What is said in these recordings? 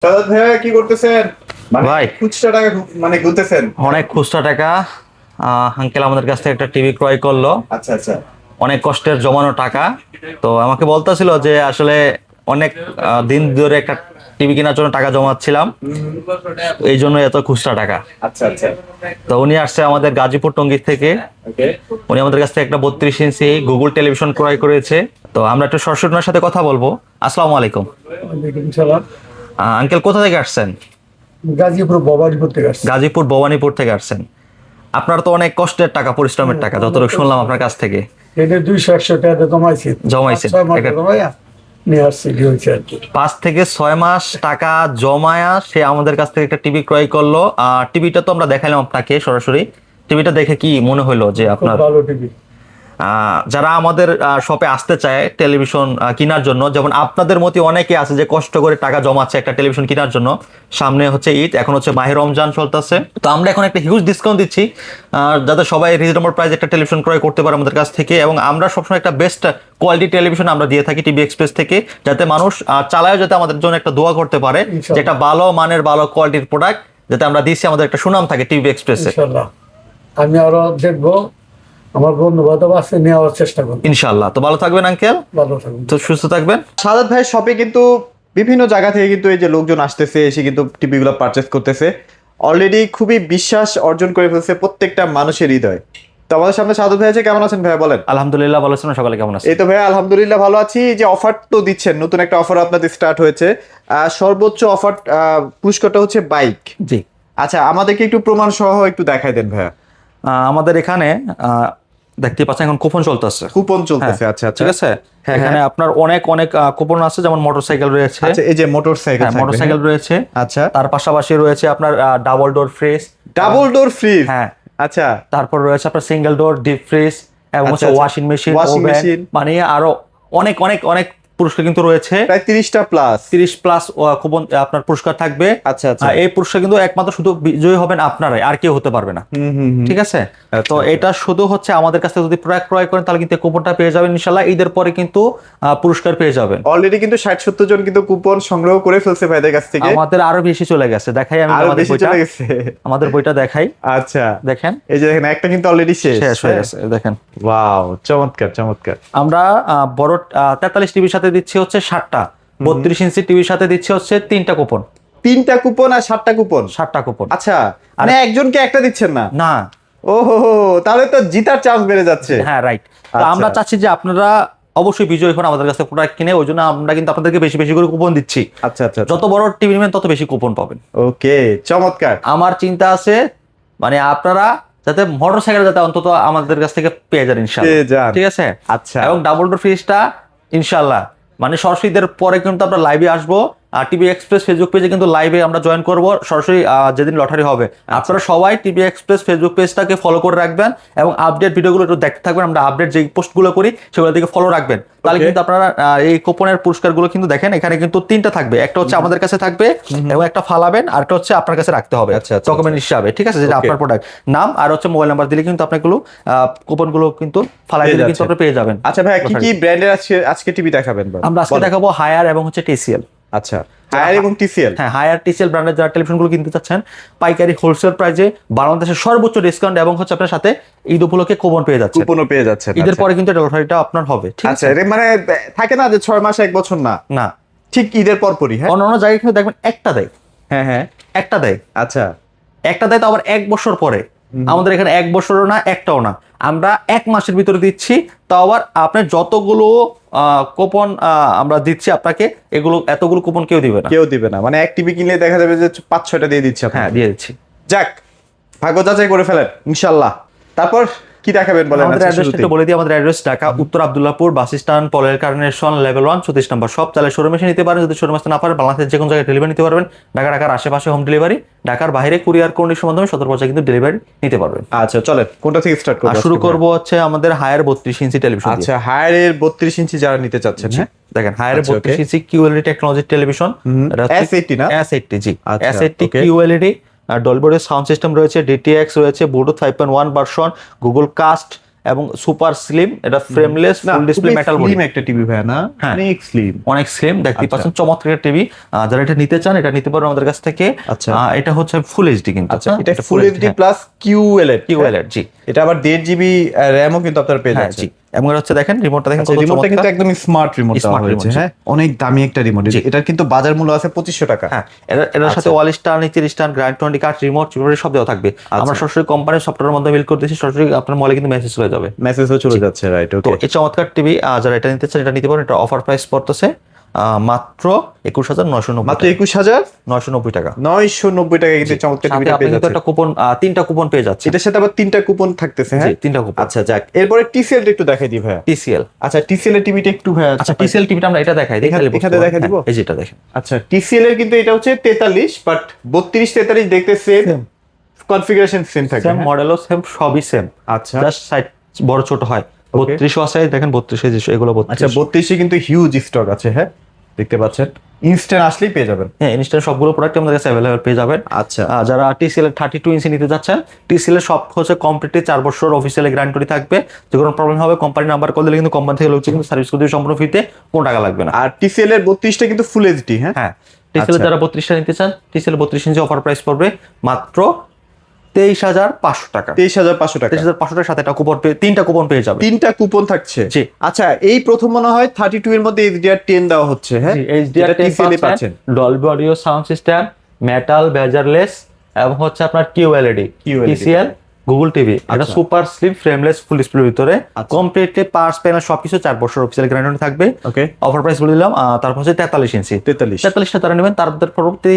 সাদাত ভাইয়া কি করতেছেন? ভাই খুচরা টাকা মানে গুনতেছেন? অনেক খুচরা টাকা। আঙ্কেল আমাদের কাছ থেকে একটা টিভি ক্রয় করলো, আচ্ছা আচ্ছা। অনেক কষ্টের জমানো টাকা। তো আমাকে বলতেছিল যে আসলে অনেক দিন ধরে একটা টিভি কেনার জন্য টাকা জমাচ্ছিলাম, এই জন্য এত খুচরা টাকা। আচ্ছা আচ্ছা। তো উনি আসছে আমাদের গাজীপুর টঙ্গী থেকে। ওকে। উনি আমাদের কাছ থেকে একটা 32 ইঞ্চি গুগল টেলিভিশন ক্রয় করেছে। তো আমরা একটু সরাসরি ওনার সাথে কথা বলবো। আসসালামু আলাইকুম। ওয়ালাইকুম সালাম। আঙ্কেল কোথা থেকে আসছেন? গাজীপুর ভবানীপুর থেকে আসছি। গাজীপুর ভবানীপুর থেকে আসছেন। আপনার তো অনেক কষ্টের টাকা, পরিশ্রমের টাকা, যতটুকু শুনলাম আপনার কাছ থেকে। এটা 200-100 টাকা জমাইছি। জমাইছেন? 5-6 মাস জমাইয়া নিয়ে আসছি, কি হয়েছে আর কি। 5 থেকে 6 মাস টাকা জমায়া সে আমাদের কাছ থেকে একটা টিভি ক্রয় করলো। টিভিটা তো আমরা দেখালাম আপনাকে সরাসরি। টিভিটা দেখে কি মনে হলো যে খুব আপনার ভালো টিভি। যারা আমাদের শপে আসতে চায় টেলিভিশন কেনার জন্য, যেমন আপনাদের মতো অনেকে আছে যে কষ্ট করে টাকা জমাচ্ছে একটা টেলিভিশন কেনার জন্য। সামনে হচ্ছে ঈদ, এখন হচ্ছে মাহে রমজান চলতেছে, তো আমরা এখন একটা হিউজ ডিসকাউন্ট দিচ্ছি যাতে সবাই রিজনেবল প্রাইস একটা টেলিভিশন ক্রয় করতে পারে আমাদের কাছ থেকে। এবং আমরা সবসময় একটা বেস্ট কোয়ালিটি টেলিভিশন আমরা দিয়ে থাকি টিভি এক্সপ্রেস থেকে, যাতে মানুষ চালায় যাতে আমাদের জন্য একটা দোয়া করতে পারে যে একটা ভালো মানের ভালো কোয়ালিটির প্রোডাক্ট যাতে আমরা দিচ্ছি, আমাদের একটা সুনাম থাকে টিভি এক্সপ্রেসে। ইনশাআল্লাহ আমি আরো দেখবো, আমার বন্ধু বান্ধব আছে, নেওয়ার চেষ্টা করবো। ইনশাআল্লাহ। তো ভালো থাকবেন আঙ্কেল, ভালো থাকবো। তো সুস্থ থাকবেন। সাদাত ভাইয়ের শপে কিন্তু বিভিন্ন জায়গা থেকে কিন্তু এই যে লোকজন আসতেছে, এসে কিন্তু টিভিগুলো পারচেস করতেছে। অলরেডি খুবই বিশ্বাস অর্জন করে ফেলছে প্রত্যেকটা মানুষের হৃদয়। তো আমাদের সামনে সাদাত ভাই আছে, কেমন আছেন ভাইয়া বলেন? আলহামদুলিল্লাহ ভালো আছেন, সকালে কেমন আছেন? এই তো ভাইয়া আলহামদুলিল্লাহ ভালো আছি। এই যে অফার তো দিচ্ছেন, নতুন একটা অফার আপনাদের স্টার্ট হয়েছে। সর্বোচ্চ অফার পুরস্কারটা হচ্ছে বাইক। জি। আচ্ছা, আমাদেরকে একটু প্রমাণ সহ একটু দেখাই দেন ভাইয়া। আমাদের এখানে দেখতে পাচ্ছেন এখন কুপন চলতেছে। কুপন চলতেছে, আচ্ছা আচ্ছা। ঠিক আছে, হ্যাঁ, এখানে হ্যাঁ। আপনার অনেক অনেক কুপন আছে, যেমন মোটরসাইকেল রয়েছে। আচ্ছা, এই যে মোটরসাইকেল হ্যাঁ, থাকবে, মোটরসাইকেল রয়েছে। আচ্ছা। তার পাশাপাশি রয়েছে আপনার double door fridge. Double door fridge. হ্যাঁ। আচ্ছা। তারপর রয়েছে আপনার সিঙ্গেল ডোর ডিপ ফ্রিজ এবং আচ্ছা, হচ্ছে আচ্ছা। Washing machine, washing oven, machine. মানে আরো অনেক অনেক অনেক পুরস্কার কিন্তু রয়েছে। প্রায় 30টা প্লাস। 30 প্লাস কুপন আপনার পুরস্কার থাকবে। আচ্ছা আচ্ছা। এই পুরস্কার কিন্তু একমাত্র শুধু বিজয়ী হবেন আপনারাই, আর কেউ হতে পারবে না। ঠিক আছে। আচ্ছা, তো আচ্ছা। এটা শুধু হচ্ছে আমাদের কাছে যদি প্রোডাক্ট ক্রয় করেন তাহলে কিন্তু কুপনটা পেয়ে যাবেন ইনশাল্লাহ। ঈদের পরে কিন্তু পুরস্কার পেয়ে যাবেন। অলরেডি কিন্তু 60-70 জন কিন্তু কুপন সংগ্রহ করে ফেলছে ভাইদের কাছ থেকে। আমাদের আরো বেশি চলে গেছে, দেখাই আমি আরো আমাদের বেশি বইটা। চলে গেছে। আমাদের বইটা দেখাই, আচ্ছা। দেখেন। এই যে দেখেন, একটা কিন্তু অলরেডি শেষ হয়ে গেছে, দেখেন। ওয়াও, চমৎকার চমৎকার। আমরা বড় 43 টিভির সাথে দিচ্ছি হচ্ছে 60টা, 32 ইঞ্চি টিভির সাথে দিচ্ছি হচ্ছে 3টা কুপন। 3টা কুপন আর 7টা কুপন। 7টা কুপন। আচ্ছা, মানে একজনকে একটা দিচ্ছেন না? না। ওহো, তাহলে তো জিতার চান্স বেড়ে যাচ্ছে। হ্যাঁ, রাইট। তো আচ্ছা। আমরা চাচ্ছি যে আপনারা অবশ্যই বিজয়ী হন আমাদের কাছে প্রোডাক্ট কিনে, ওই জন্য আমরা কিন্তু আপনাদেরকে বেশি বেশি করে কুপন দিচ্ছি। আচ্ছা আচ্ছা। যত বড় টিভি নেবেন তত বেশি কুপন পাবেন। ওকে, চমৎকার। আমার চিন্তা আছে মানে আপনারা যাতে মোটরসাইকেল যাতে অন্তত আমাদের কাছ থেকে পেয়ে যান ইনশাআল্লাহ। পেয়ে যান। ঠিক আছে। আচ্ছা। এবং ডাবল ডোর ফ্রিজটা ইনশাআল্লাহ মানে সরাসরি ঈদের পরে কিন্তু আমরা লাইভে আসবো। টিভি এক্সপ্রেস ফেসবুক পেজে কিন্তু লাইভে আমরা জয়েন করব সরাসরি যেদিন লটারি হবে। আপনারা সবাই টিভি এক্সপ্রেস ফেসবুক পেজটাকে ফলো করে রাখবেন এবং আপডেট ভিডিওগুলো একটু দেখতে থাকবেন। আমরা আপডেট যে পোস্টগুলো করি সেগুলো দিকে ফলো রাখবেন, তাহলে কিন্তু আপনারা এই কুপনের পুরস্কারগুলো কিন্তু দেখেন। এখানে কিন্তু 3টা থাকবে, একটা হচ্ছে আমাদের কাছে থাকবে এবং একটা ফালাবেন, আর একটা হচ্ছে আপনার কাছে রাখতে হবে আচ্ছা, আচ্ছা, ডকুমেন্ট হিসাবে। ঠিক আছে, যেটা আপনার প্রোডাক্ট নাম আর হচ্ছে মোবাইল নাম্বার দিলে কিন্তু আপনাগুলো কুপনগুলো কিন্তু ফালাই দিলে কিন্তু আপনি পেয়ে যাবেন। আচ্ছা ভাই, কি কি ব্র্যান্ডের আজকে টিভি দেখাবেন? আমরা আজকে দেখাবো হায়ার এবং হচ্ছে টিসিএল। আচ্ছা, হায়ার এবং টিসিএল। হ্যাঁ, হায়ার টিসিএল ব্র্যান্ডের যারা টেলিভিশনগুলো কিনতে চাচ্ছেন পাইকারি হোলসেল প্রাইসে বাংলাদেশের সর্বোচ্চ ডিসকাউন্ট এবং হচ্ছে আপনার সাথে ঈদ উপলক্ষে কুপন পেয়ে যাচ্ছে। কুপনও পেয়ে যাচ্ছেন। ঈদের পরে কিন্তু লটারিটা আপনার হবে। ঠিক আচ্ছা, আছে। মানে থাকে না যে 6 মাস 1 বছর না, না, ঠিক ঈদের পরপরই। হ্যাঁ, অন্য জায়গায় কিন্তু দেখবেন একটা দেয়। হ্যাঁ হ্যাঁ, একটা দেয়। আচ্ছা। একটা দেয় তো আবার 1 বছর পরে। আমাদের এখানে 1 বছরও না, একটাও না, আমরা 1 মাসের ভিতরে দিচ্ছি। তো আবার আপনার যতগুলো কুপন আমরা দিচ্ছি আপনাকে, এগুলো এতগুলো কুপন কেউ দিবে না। কেউ দিবে না, মানে এক টিভি কিনলে দেখা যাবে যে 5-6টা দিয়ে দিচ্ছে। হ্যাঁ, দিয়ে দিচ্ছি। যাক, ভাগ্য যাচাই করে ফেলেন ইনশাআল্লাহ। তারপর কি দেখাবেন বলেন? আমাদের অ্যাড্রেসটা একটু বলে দিই। আমাদের অ্যাড্রেস ঢাকা উত্তর আব্দুল্লাহপুর বাস স্ট্যান্ড, পলের কারণেশন, লেভেল 1 34 নম্বর শপ। তাহলে শোরুমে এসে নিতে পারেন, যদি শোরুমে আসতে না পারেন বাংলাদেশের যে কোনো জায়গায় ডেলিভারি নিতে পারবেন। ঢাকার আশেপাশে হোম ডেলিভারি, ঢাকার বাইরে কুরিয়ার কন্ডিশনের মাধ্যমে 17 পর্যায়ে কিন্তু ডেলিভারি নিতে পারবেন। আচ্ছা, চলেন কোনটা থেকে স্টার্ট করব? শুরু করব হচ্ছে আমাদের হায়ার 32 ইঞ্চি টেলিভিশন। আচ্ছা, হায়ারের 32 ইঞ্চি যারা নিতে চাচ্ছেন, হ্যাঁ দেখেন হায়ারের 32 ইঞ্চি কিউএলইডি টেকনোলজি টেলিভিশন, S80 না? S80 জি, আচ্ছা, S80 okay. QLED, Dolby sound system রয়েছে, ডিটিএক্স রয়েছে, ব্লুটুথ 5.1 ভার্সন, গুগল কাস্ট এবং সুপার স্লিম, এটা frameless full display metal body. Slim একটা টিভি ভাই না, হ্যাঁ। অনেক স্লিম। অনেক স্লিম দেখতে পাচ্ছেন, চমৎকার টিভি। যারা এটা নিতে চান এটা নিতে পারবেন আমাদের কাছ থেকে। আচ্ছা। এটা হচ্ছে ফুল এইচডি কিন্তু। আচ্ছা, এটা full HD plus QLED. QLED, জি। এটা আবার 1.5 জিবি র্যামও কিন্তু আপনারা পেয়ে হ্যাঁ, যাচ্ছেন। জি। এবং এটা হচ্ছে দেখেন রিমোটটা দেখেন কত রিমোটটা চমৎকার। কিন্তু একদম স্মার্ট রিমোট দেওয়া Smart হয়েছে। remote, জি। হ্যাঁ, অনেক দামি একটা রিমোট। জি। এটার কিন্তু বাজার মূল্য আছে 2500 টাকা। হ্যাঁ, এটার সাথে ওয়াল স্টার, নিচের স্টার, গ্র্যান্ড 20 কার্ড, রিমোট সব দেওয়া থাকবে। আমরা সরাসরি কোম্পানির সফটওয়্যারের মধ্যে মিল করে দিয়েছি, সরাসরি আপনার মলে কিন্তু মেসেজ চলে যাবে। মেসেজও চলে যাচ্ছে, রাইট? তো ওকে। এই চমৎকার টিভি যারা এটা নিতে চান এটা নিতে পারেন। এটা অফার প্রাইস পড়তেছে মাত্র 21,990 মাত্র 21,990 টাকা। 990 টাকা কিন্তু চমৎকার সাথে টিভিটা আপনি পেয়ে কিন্তু যাচ্ছেন। একটা কুপন, 3টা কুপন পেয়ে যাচ্ছে। এটার সাথে আবার 3টা কুপন থাকতেছে। হ্যাঁ, 3টা কুপন। আচ্ছা, যাক। এরপরে টিসিএল একটু দেখাই দিই ভাইয়া। TCL। আচ্ছা, টিসিএল এর টিভিটা একটু ভাইয়া। আচ্ছা, TCL টিভিটা আমরা এটা দেখাই দিই, এখানে দেখাই দিব? এই যেটা দেখেন। আচ্ছা, টিসিএল এর কিন্তু এটা হচ্ছে 43, বাট 32 43 দেখতে সেম, কনফিগারেশন সেম থাকে। সেম মডেলও সেম, সবই সেম। আচ্ছা, জাস্ট সাইজ বড় ছোট হয়। 32 আছে দেখেন, 32 এগুলো 32। আচ্ছা, 32 কিন্তু হিউজ স্টক আছে। হ্যাঁ, দেখতে পাচ্ছেন, ইনস্ট্যান্ট আসলেই পেয়ে যাবেন। হ্যাঁ, ইনস্ট্যান্ট সবগুলো প্রোডাক্ট আমাদের কাছে অ্যাভেলেবল পেয়ে যাবেন। আচ্ছা, যারা TCL এর 32 ইঞ্চি নিতে যাচ্ছেন, TCL এর সব হচ্ছে কমপ্লিটলি 4 বছর অফিসিয়ালি গ্যারান্টি থাকবে। যে কোনো প্রবলেম হবে কোম্পানি নাম্বার কল দিলে কিন্তু কোম্পানি থেকে লোক কিন্তু সার্ভিস করে দিবে সম্পূর্ণ ফ্রিতে, কোনো টাকা লাগবে না। আর টিসিএল এর 32টা কিন্তু ফুল এইচডি। হ্যাঁ, হ্যাঁ, TCL এর যারা 32টা নিতে চান, TCL 32 ইঞ্চি অফার প্রাইস পড়বে মাত্র 23,500 টাকা। 23,500 টাকা। 23,500 টাকার সাথে একটা কুপন পেয়ে 3টা কুপন পেয়ে যাবে। 3টা কুপন থাকছে। জি। আচ্ছা, এই প্রথম মনে হয় 32 এর মধ্যে HDR10 দেওয়া হচ্ছে। হ্যাঁ, HDR10 TCL এ পাচ্ছেন। Dolby audio sound system, metal, bezel-less এবং হচ্ছে আপনার QLED। TCL গুগল টিভি, এটা সুপার স্লিম ফ্রেমলেস ফুল ডিসপ্লের ভিতরে কমপ্লিটলি পার্টস প্যানেল সবকিছু 4 বছর অফিসিয়াল গ্যারান্টি থাকবে। ওকে, অফার প্রাইস বলে দিলাম। তারপর হচ্ছে 43 ইঞ্চি। 43টা তারা নেবেন, তার পরবর্তী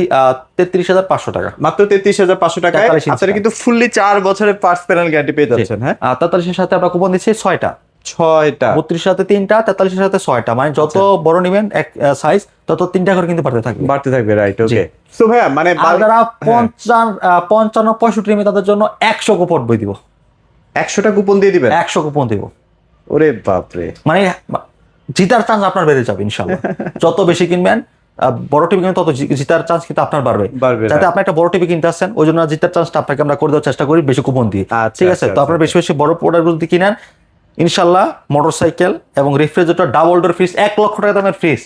33,500 টাকা। মাত্র 33,500 টাকায় 43 ইঞ্চি আপনারা কিন্তু ফুললি 4 বছরের পার্টস প্যানেল গ্যারান্টি পেয়ে যাচ্ছেন। হ্যাঁ, 43 এর সাথে আমরা কুপন দিচ্ছি 6টা। 6টা। 32 সাথে 3টা, 43 এর সাথে 6টা, মানে যত বড় নেবেন এক সাইজ তত 3টা করে কিন্তু বাড়তে থাকবে। রাইট? ওকে। সো ভাইয়া, মানে আর যারা 55 65 নেবে তাদের জন্য 100 কুপন বই দিব। 100টা কুপন দিয়ে দিবেন? 100 কুপন দিব। ওরে বাপরে, মানে জিতার চান্স আপনার বেড়ে যাবে ইনশাআল্লাহ। যত বেশি কিনবেন, বড় টিভি কিনবেন, তত জিতার চান্স কিন্তু আপনার বাড়বে। যাতে আপনি একটা বড় টিভি কিনতে আসছেন, ওই জন্য জিতার চান্সটা আপনাকে আমরা করে দেওয়ার চেষ্টা করি বেশি কুপন দিয়ে। ঠিক আছে? তো আপনারা বেশি বেশি বড় প্রোডাক্ট যদি কিনেন, ইনশাআল্লাহ মোটরসাইকেল এবং রেফ্রিজারেটর, ডাবল ডোর ফ্রিজ, 1 লক্ষ টাকা দামের ফ্রিজ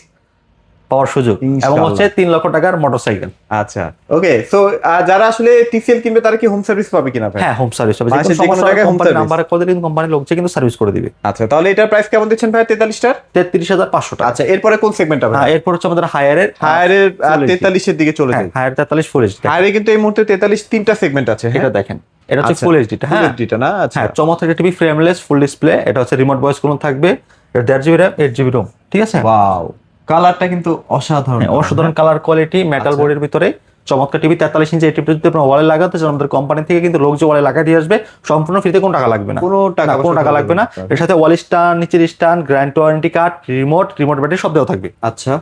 পাওয়ার সুযোগ, এবং হচ্ছে 3 লক্ষ টাকার মোটরসাইকেল। আচ্ছা, ওকে। সো যারা আসলে টিসিএল কিনবে তারা কি হোম সার্ভিস পাবে কিনা ভাই? হ্যাঁ, হোম সার্ভিস হবে। বাংলাদেশের যে কোনো জায়গায় home কোম্পানি service? নাম্বারে কল দিলে কোম্পানির লোক কিন্তু সার্ভিস করে দিবে। আচ্ছা, তাহলে এটার প্রাইস কেমন দিচ্ছেন ভাই 43টার? 33,500 টাকা। আচ্ছা, এরপরে কোন সেগমেন্টটা ভাই? এরপর হচ্ছে আমাদের হায়ারের 43 এর দিকে চলে যাই। Higher 43 full HD. হায়ারে কিন্তু এই মুহূর্তে 43 3টা সেগমেন্ট আছে। এটা দেখেন, এটা হচ্ছে ফুল এইচডিটা। ফুল এইচডিটা না? আচ্ছা, হ্যাঁ, চমৎকার টিভি, ফ্রেমলেস ফুল ডিসপ্লে। এটা হচ্ছে রিমোট ভয়েস কোনো থাকবে। এটা 1.5 জিবি র্যাম, 8 জিবি রোম। ঠিক আছে? ওয়াও, কালারটা কিন্তু অসাধারণ। অসাধারণ কালার কোয়ালিটি, মেটাল বডির ভিতরে চমৎকার টিভি। 43 ইঞ্চি এই টিভিটা যদি আপনার ওয়ালে লাগাতে চান, আমাদের কোম্পানি থেকে কিন্তু লোক যে ওয়ালে লাগাই দিয়ে আসবে, সম্পূর্ণ ফ্রিতে, কোনো টাকা লাগবে না। কোনো টাকা লাগবে না। এর সাথে ওয়াল স্টার, নিচের stand, guarantee warranty card, remote battery সব দেওয়া থাকবে। আচ্ছা,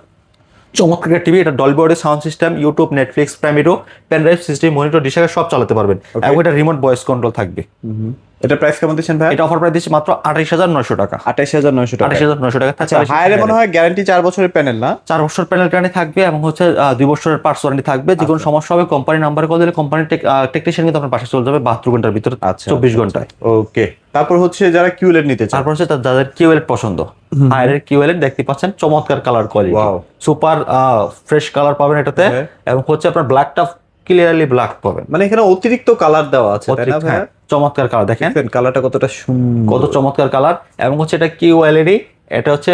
চমৎকার টিভি। এটা Dolby audio sound system, YouTube, Netflix, Prime video, pen drive system, monitor, display সব চালাতে পারবেন। এবং এটা রিমোট ভয়েস কন্ট্রোল থাকবে। এটা প্রাইস কেমন দিচ্ছেন ভাই? এটা অফার প্রাইস দিচ্ছি মাত্র 28,900 টাকা। 28,900 টাকা। 28,900 টাকা। আচ্ছা, হায়ারে মনে হয় গ্যারান্টি 4 বছরের প্যানেল না? 4 বছর প্যানেল গ্যারান্টি থাকবে, এবং হচ্ছে 2 বছরের পার্টস ওয়ারেন্টি থাকবে। যে কোনো সমস্যা হবে কোম্পানি নাম্বার কল দিলে কোম্পানির টেকনিশিয়ান কিন্তু আপনার পাশে চলে যাবে 72 ঘন্টার ভিতরে, 24 ঘন্টায়। ওকে। তারপর হচ্ছে যারা কিউএলইডি নিতে চায়, তারপর হচ্ছে যাদের কিউএলইডি পছন্দ, হায়ারের কিউএলইডি দেখতে পাচ্ছেন, চমৎকার colour quality, super fresh colour পাবেন এটাতে। এবং হচ্ছে আপনার ব্ল্যাকটা ক্লিয়ারলি ব্ল্যাক পাবেন, মানে এখানে অতিরিক্ত কালার দেওয়া আছে, তাই না ভাই? চমৎকার কালার দেখেন, কালারটা কতটা সুন্দর, কত চমৎকার কালার। এবং হচ্ছে এটা কিউএলইডি, এটা হচ্ছে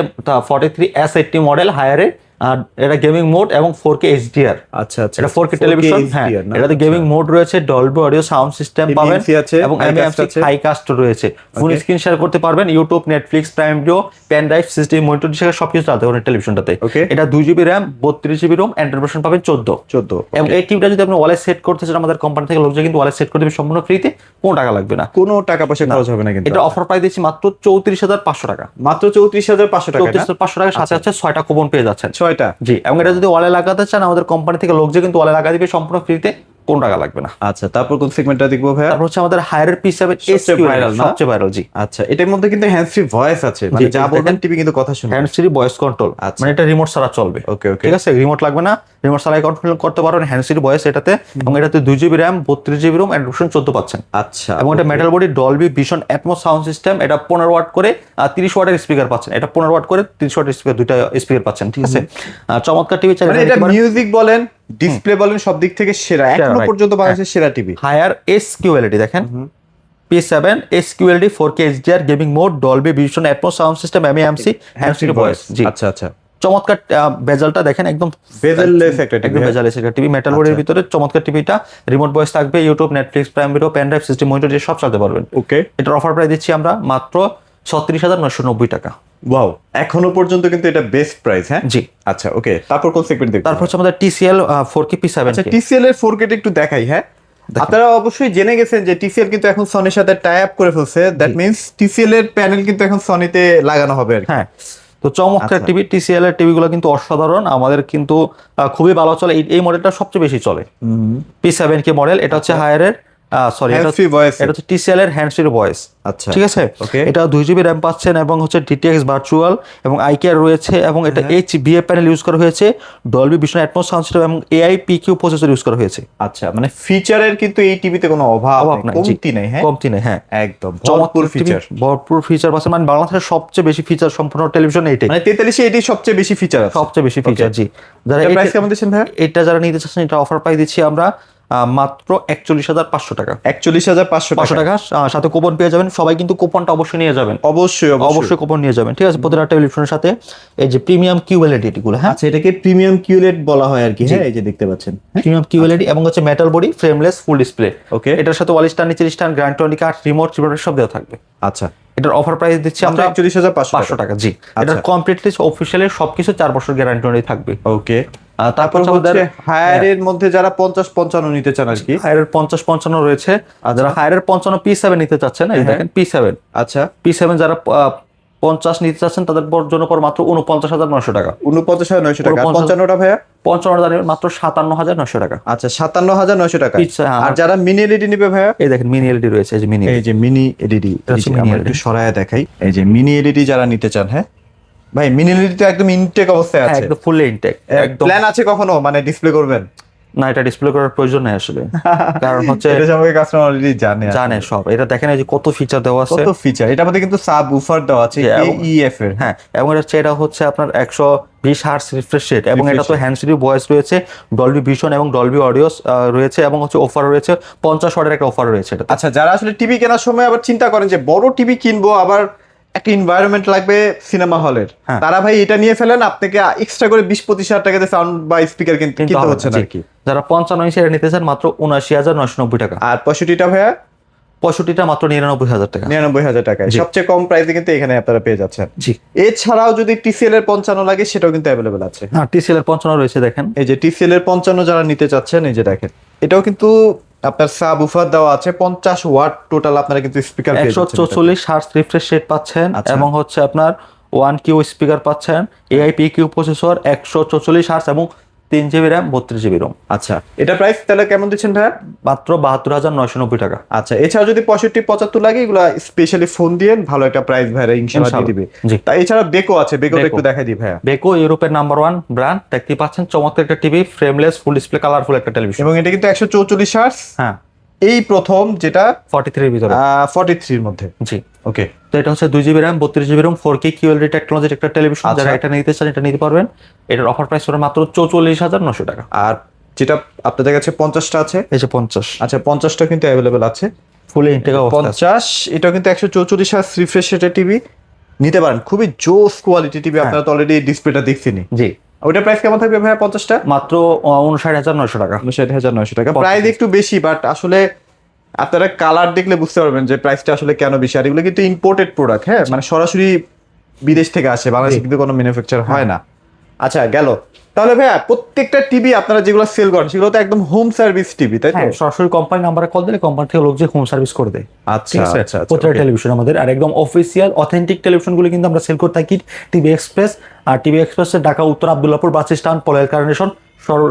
43S80 মডেল হায়ারে। আর এটা গেমিং মোড এবং 4K HDR। আচ্ছা, এটা 4K টেলিভিশন। হ্যাঁ, এটাতে গেমিং মোড রয়েছে, ডলবি অডিও সাউন্ড সিস্টেম পাবেন, এবং এমএমসি হাই কাস্ট রয়েছে। ফোন স্ক্রিন শেয়ার করতে পারবেন, YouTube, Netflix, Prime video, pen drive system, monitor display সবকিছু চালাতে পারবেন টেলিভিশনটাতে। এটা 2 GB RAM, 32 GB ROM, Android version পাবেন 14। এবং এই টিভিটা যদি আপনি ওয়ালে সেট করতে চান, আমাদের কোম্পানি থেকে লোক কিন্তু ওয়ালে সেট করে দেবে সম্পূর্ণ ফ্রিতে, কোনো টাকা লাগবে না, কোনো টাকা পয়সা খরচ হবে না। কিন্তু এটা অফার প্রাইস দিচ্ছি মাত্র 34,500 টাকা। মাত্র 34,500 টাকা। 34,500 টাকার সাথে হচ্ছে 6টা কুপন পেয়ে যাচ্ছেন। 6টা? জি। এবং এটা যদি ওয়ালে লাগাতে চান, আমাদের কোম্পানি থেকে লোক যে কিন্তু ওয়ালে লাগা দিবে সম্পূর্ণ ফ্রিতে, কোনো টাকা লাগবে না। আচ্ছা, তারপর কোন সেগমেন্টটা দেখবো ভাইয়া? তারপর হচ্ছে আমাদের হায়ারের P7 সবচেয়ে viral না? সবচেয়ে ভাইরাল। জি, আচ্ছা, এটার মধ্যে কিন্তু হ্যান্ড ফ্রি ভয়েস আছে, মানে জি, যা দেখেন। বলবেন টিভি কিন্তু কথা শুনবে। হ্যান্ড ফ্রি ভয়েস কন্ট্রোল, আচ্ছা। মানে এটা রিমোট ছাড়া চলবে। ওকে ওকে, ঠিক আছে, রিমোট লাগবে না, রিমোট ছাড়াই কন্ট্রোল করতে পারবেন হ্যান্ড ফ্রি ভয়েস এটাতে। এবং এটাতে 2 GB RAM, 32 GB ROM, Android 14 পাচ্ছেন। আচ্ছা। এবং এটা metal body Dolby vision atoms sound system. এটা 15 ওয়াট করে 30 ওয়াটের স্পিকার পাচ্ছেন। এটা 15 ওয়াট করে 30 ওয়াটের স্পিকার, দুইটা স্পিকার পাচ্ছেন। ঠিক আছে, চমৎকার টিভি। মানে এটা মিউজিক বলেন, ডিসপ্লে বলেন, সব দিক থেকে সেরা, এখনো right. পর্যন্ত বাংলাদেশের সেরা টিভি। হায়ার SQLD দেখেন, P7 SQLD 4K HDR gaming mode, Dolby vision atoms sound system, MAMC hand free voice. জি, আচ্ছা আচ্ছা, চমৎকার বেজালটা দেখেন, একদম বেজেললেস একটা টিভি। একদম বেজালেস একটা টিভি, মেটাল বডির ভিতরে চমৎকার টিভিটা। রিমোট ভয়েস থাকবে, YouTube, Netflix, Prime video, pen drive, system monitor দিয়ে সব চালাতে পারবেন। ওকে, এটার অফার প্রাইস দিচ্ছি আমরা মাত্র 36,990 টাকা। ওয়াও, এখনো পর্যন্ত কিন্তু এটা বেস্ট প্রাইস। হ্যাঁ জি, আচ্ছা, ওকে, তারপর কোন সেগমেন্ট দেখবো? তারপর হচ্ছে আমাদের TCL 4K P7। আচ্ছা, TCL এর 4K একটু দেখাই। হ্যাঁ, আপনারা অবশ্যই জেনে গেছেন যে TCL কিন্তু এখন সনির সাথে টাই আপ করে ফেলছে। দ্যাট মিন্স TCL এর প্যানেল কিন্তু এখন সনিতে লাগানো হবে আর কি। হ্যাঁ, তো চমৎকার আচ্ছা। টিভি। TCL এর টিভিগুলো কিন্তু অসাধারণ, আমাদের কিন্তু খুবই ভালো চলে। এই মডেলটা সবচেয়ে বেশি চলে, P7K মডেল। এটা হচ্ছে হায়ারের সরি, Hands free voice। এটা হচ্ছে TCL এর হ্যান্ড ফ্রি ভয়েস। আচ্ছা, ঠিক আছে, ওকে। এটা 2 GB র্যাম পাচ্ছেন এবং হচ্ছে DTX ভার্চুয়াল এবং আইকেয়ার রয়েছে এবং এটা HBF প্যানেল ইউজ করা হয়েছে, Dolby vision atoms sound system এবং AI PQ প্রসেসর ইউজ করা হয়েছে। আচ্ছা, মানে ফিচারের কিন্তু এই টিভিতে কোনো অভাব নেই, জি, কমতি নেই। হ্যাঁ, কমতি নেই। হ্যাঁ, একদম ভরপুর ফিচার। ভরপুর ফিচার পাচ্ছেন, মানে বাংলাদেশের সবচেয়ে বেশি ফিচার সম্পূর্ণ টেলিভিশন এইটাই। মানে 43 এটি সবচেয়ে বেশি ফিচার আছে। সবচেয়ে বেশি ফিচার। জি, যারা এটা প্রাইস কেমন দিচ্ছেন ভাই? এটা যারা নিতে চাচ্ছেন, এটা অফার প্রাইস দিচ্ছি আমরা মাত্র 41,500 টাকা। 41,500 টাকা, সাথে কুপন পেয়ে যাবেন। সবাই কিন্তু কুপনটা অবশ্যই নিয়ে যাবেন, অবশ্যই অবশ্যই কুপন নিয়ে যাবেন। ঠিক আছে, প্রতিটা টেলিভিশনের সাথে এই যে প্রিমিয়াম QLED গুলো। হ্যাঁ, আচ্ছা, এটাকে প্রিমিয়াম কিউলেট বলা হয় আর কি। হ্যাঁ, এই যে দেখতে পাচ্ছেন। প্রিমিয়াম QLED এবং হচ্ছে metal body, frameless, full display. Okay, এটার সাথে ওয়াল স্ট্যান্ড, নিচের স্ট্যান্ড, গ্যারান্টি কার্ড, রিমোট সব দেওয়া থাকবে। আচ্ছা, এটার অফার প্রাইস দিচ্ছি আমরা 41,500 টাকা। জি, এটার কমপ্লিটলি অফিশিয়ালি সবকিছু 4 বছর গ্যারান্টি থাকবে। ওকে, তারপর হচ্ছে হায়ারের মধ্যে যারা 50-55 নিতে চান আর কি, হায়ারের 50-55 রয়েছে। আর যারা হায়ারের 55 P7 নিতে চাচ্ছেন, এই দেখেন P7। আচ্ছা, P7 যারা 50 নিতে চাচ্ছেন তাদের জন্য পর মাত্র 49,900 টাকা। 49,900 টাকা। 55টা ভাইয়া 55 দাঁড়িয়ে মাত্র 57,900 টাকা। আচ্ছা, 57,900 টাকা। হ্যাঁ। আর যারা মিনি এলইডি নিবে ভাইয়া, এই দেখেন মিনি এলইডি রয়েছে, এই যে মিনি, এই যে মিনি এলইডি, আমরা একটু সরায়া দেখাই। এই যে মিনি এলইডি যারা নিতে চান, হ্যাঁ ভাই, মিনি এলইডি তো একদম ইনটেক অবস্থায় আছে, একদম ফুল ইনটেক। একদম প্ল্যান আছে কখনো মানে ডিসপ্লে করবেন? না, এটা ডিসপ্লে করার প্রয়োজন নেই আসলে, কারণ হচ্ছে এটা সবাই কাস্টমার অলরেডি জানে সব। এটা দেখেন এই যে কত ফিচার দেওয়া আছে, কত ফিচার। এটার মধ্যে কিন্তু সাব উফার দেওয়া আছে, AEF এর। হ্যাঁ, এবং এটা হচ্ছে আপনার 120 হার্টজ রিফ্রেশ রেট এবং এটা তো হ্যান্ড ফ্রি ভয়েস রয়েছে, ডলবি ভিশন এবং ডলবি অডিও রয়েছে এবং হচ্ছে অফার রয়েছে 50 ওয়াটের একটা অফার রয়েছে এটা। আচ্ছা, যারা আসলে টিভি কেনার সময় আবার চিন্তা করেন যে বড় টিভি কিনবো, আবার একটা এনভায়রনমেন্ট লাগবে সিনেমা হলের, তারা ভাই এটা নিয়ে ফেলেন, আপনাকে এক্সট্রা করে 20-25 হাজার টাকাতে সাউন্ড বা স্পিকার কিনতে হচ্ছে না আর কি। যারা 55 ইঞ্চি এটা নিতে চান মাত্র 79,990 টাকা। আর 65টা ভাইয়া 65টা মাত্র 99,000 টাকা। 99,000 টাকায় সবচেয়ে কম প্রাইসে কিন্তু এখানে আপনারা পেয়ে যাচ্ছেন। জি, এছাড়াও যদি TCL এর 55 লাগে সেটাও কিন্তু অ্যাভেলেবেল আছে। হ্যাঁ, TCL এর 55 রয়েছে দেখেন। এই যে TCL এর 55 যারা নিতে চাচ্ছেন, এই যে দেখেন, এটাও কিন্তু আপনার সাব উফার দেওয়া আছে, 50 ওয়াট টোটাল আপনারা কিন্তু স্পিকার পেয়ে যাচ্ছেন। 144 হার্টজ রিফ্রেশ রেট পাচ্ছেন এবং হচ্ছে আপনার 1Q স্পিকার পাচ্ছেন, AI PQ প্রসেসর, 144 হার্টজ এবং 3 GB র্যাম, 32 GB রোম। আচ্ছা, এটা প্রাইস তাহলে কেমন দিচ্ছেন ভাইয়া? মাত্র 72,990 টাকা। আচ্ছা, এছাড়া যদি 65-75 লাগে, এগুলা স্পেশালি ফোন দিয়ে ভালো একটা প্রাইস ভাইয়া ইনশাআল্লাহ দিয়ে দিবে। জি। তাই এছাড়া বেকো আছে, বেকো একটু দেখাই দিই ভাইয়া। বেকো ইউরোপের নাম্বার 1 ব্র্যান্ড, দেখতে পাচ্ছেন চমৎকার একটা TV, frameless, full display, colourful একটা টেলিভিশন। এবং এটা কিন্তু 144 হার্টজ। হ্যাঁ, এই প্রথম যেটা 43 এর ভিতরে, 43 এর মধ্যে। জি, ওকে। তো এটা হচ্ছে 2 GB RAM, 32 GB ROM, 4K QLED টেকনোলজির একটা টেলিভিশন। যারা এটা নিতে চান এটা নিতে পারবেন। এটার অফার প্রাইস হলো মাত্র 44,900 টাকা। আর যেটা আপনাদের কাছে 50টা আছে, এই যে 50, আচ্ছা 50টা কিন্তু অ্যাভেলেবেল আছে, ফুল ইনটেক অবস্থা আছে। 50 এটা কিন্তু 144 হার্টজ রিফ্রেশ রেটের টিভি নিতে পারেন, খুবই জোস কোয়ালিটি টিভি। আপনারা তো অলরেডি ডিসপ্লেটা দেখছেনই। জি, ওইটা প্রাইস কেমন থাকবে ভাইয়া 50টা? মাত্র 59,900 টাকা। 59,900 টাকা, প্রাইস একটু বেশি, বাট আসলে আপনারা কালার দেখলে বুঝতে পারবেন যে প্রাইসটা আসলে কেন বেশি। আর এগুলো কিন্তু ইম্পোর্টেড প্রোডাক্ট, হ্যাঁ, মানে সরাসরি বিদেশ থেকে আসে, বাংলাদেশে কিন্তু কোনো ম্যানুফ্যাকচার হয় না। আচ্ছা, গেল। তাহলে ভাইয়া প্রত্যেকটা টিভি আপনারা যেগুলো সেল করেন সেগুলো তো একদম হোম সার্ভিস টিভি, তাই তো? হ্যাঁ, সরাসরি কোম্পানি নাম্বারে কল দিলে কোম্পানি থেকে লোক যে হোম সার্ভিস করে দেয়। আচ্ছা ঠিক আছে, আচ্ছা, প্রত্যেকটা টেলিভিশন আমাদের। আর একদম অফিসিয়াল অথেন্টিক টেলিভিশনগুলো কিন্তু আমরা সেল করে থাকি টিভি এক্সপ্রেস। আর টিভি এক্সপ্রেসের ঢাকা উত্তর আব্দুল্লাহপুর বাস স্ট্যান্ড, পলের কারণেশন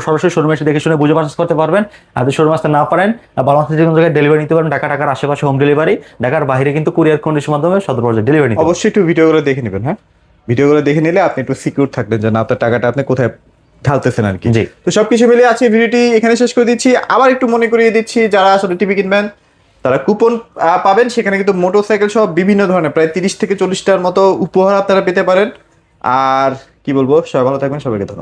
সরাসরি শোরুমে এসে দেখে শুনে বুঝে পারচেস করতে পারবেন। আর যদি শোরুমে আসতে না পারেন, বাংলাদেশের যে কোনো জায়গায় ডেলিভারি নিতে পারেন। ঢাকার আশেপাশে হোম ডেলিভারি, ঢাকার বাইরে কিন্তু কুরিয়ার কন্ডিশনের মাধ্যমে সদর পর্যায়ে ডেলিভারি নিতে পারবেন। অবশ্যই একটু ভিডিওগুলো দেখে নেবেন। হ্যাঁ, ভিডিওগুলো দেখে নিলে আপনি একটু সিকিউর থাকবেন যে না, আপনার টাকাটা আপনি কোথায় ঢালতেছেন আর কি। জি। তো সবকিছু মিলে আছে, ভিডিওটি এখানে শেষ করে দিচ্ছি। আবার একটু মনে করিয়ে দিচ্ছি, যারা আসলে টিভি কিনবেন তারা কুপন পাবেন, সেখানে কিন্তু মোটরসাইকেল সহ বিভিন্ন ধরনের প্রায় 30 থেকে 40টার মতো উপহার আপনারা পেতে পারেন। আর কি বলবো, সবাই ভালো থাকবেন, সবাইকে ধন্যবাদ।